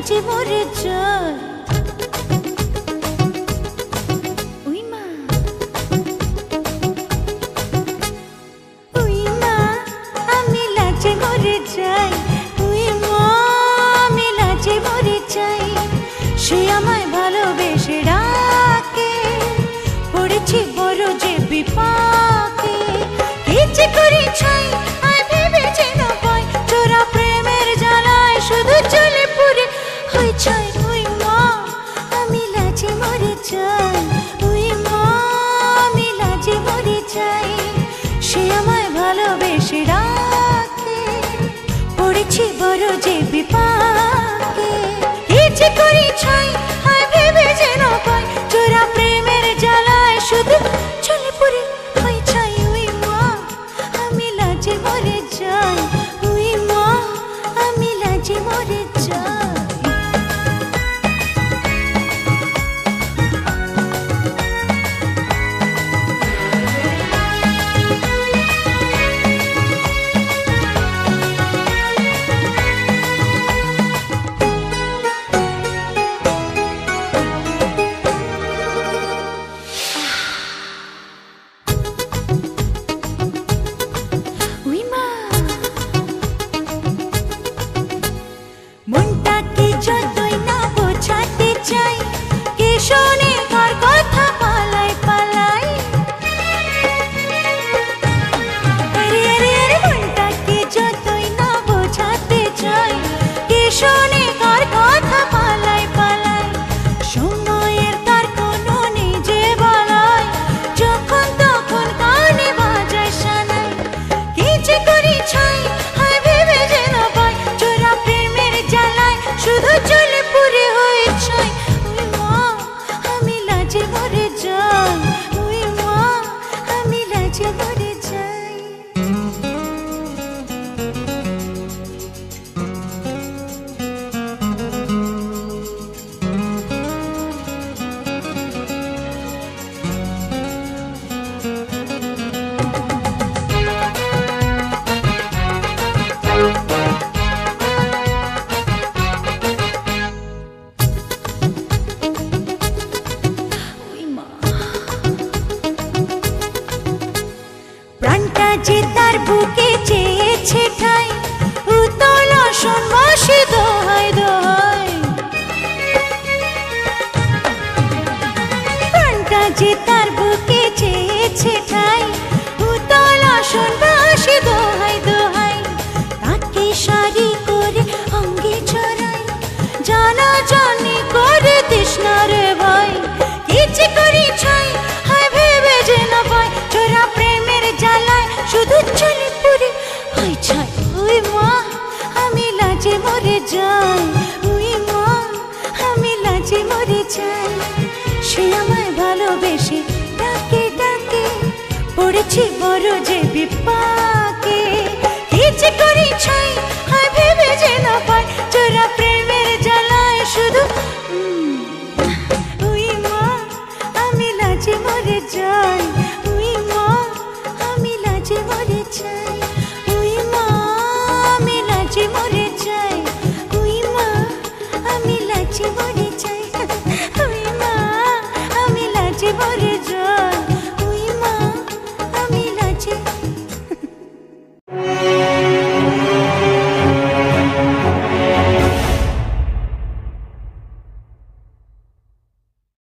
লাজে মরে যাই। সে আমায় ভালোবেসে ডাকে, পড়েছি বড় যে বিপাকে। কি যে করি ছাই আয় ভেবে যেন পাই, চোরা প্রেমের জ্বালায় শুধু চলে পুরে হয়ে যায়। ওই মা আমি লাজে মরে যাই, ওই মা আমি লাজে মরে যাই। সে আমায় ভালোবেসে ডাকে, পড়েছি বড় যে বিপাকে। কি যে করি ছাই আয় ভেবে যেন পাই, চোরা প্রেমের জ্বালায় শুধু চলে পুরে হয়ে যাই। ওই মা আমি লাজে মরে যাই, ওই মা আমি লাজে মরে যাই। মনটাকে যতই না বোঝাতে চাই, কে শোনে কার কথা পালাই পালাই। মনটাকে যতই না বোঝাতে চাই, কে শোনে কার কথা পালাই পালাই। সময়ের তার কোনো নেই যে বলাই, যখন তখন কানে বাজায় সানাই। কি যে করি ছাই হায় ভেবে যেন পাই, চোরা প্রেমের জ্বালায় শুধু চলে পুরে হয়ে যায়। ওই মা আমি লাজে মরে যাই, ওই মা আমি লাজে মরে যাই। প্রাণটা যে তার বুকে চেয়েছে ঠাই, উতল আসন বসে দোহাই দোহাই। প্রাণটা যে তার বুকে চেয়েছে ঠাই, উতল আসন বসে দোহাই দোহাই। তাকে সারি করে অঙ্গে চড়াই, জানা জানি করে তৃষ্ণারে ভাই। কি যে করি ছাই হায় ভেবে যে না পাই, চোরা প্রেমের জ্বালায় শুধু চলে পুরে হয়ে যায়। ওই মা আমি লাজে মরে যাই, ওই মা আমি লাজে মরে যাই। সে আমায় ভালোবেসে ডাকে ডাকে, পড়েছি বড় যে বিপাকে। কি যে করি ছাই হায় ভেবে যে না পাই, চোরা প্রেমের জ্বালায় শুধু ওই মা আমি লাজে মরে যাই, ওই মা আমি লাজে মরে যাই।